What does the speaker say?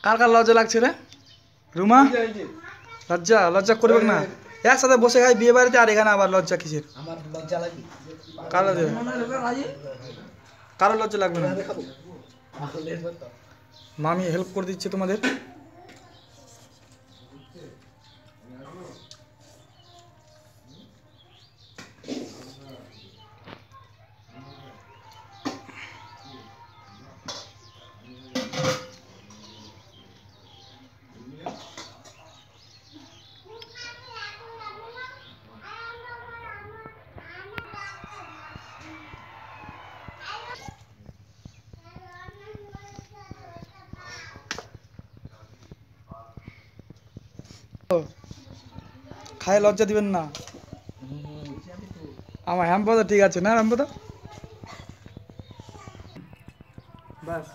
কার কার লজ্জা লাগছে রে? রুমা লজ্জা লজ্জা করবে না, একসাথে বসে খাই বিয়ে বাড়িতে, আর এখানে আবার লজ্জা কিসের? আমার লজ্জা লাগে। কারো দেবে, কারো লজ্জা লাগবে না। মামি হেল্প করে দিচ্ছে তোমাদের। খায় লজ্জা দিবেন না। আমার হ্যাম্পদা ঠিক আছে না? হ্যাম্পদা বাস।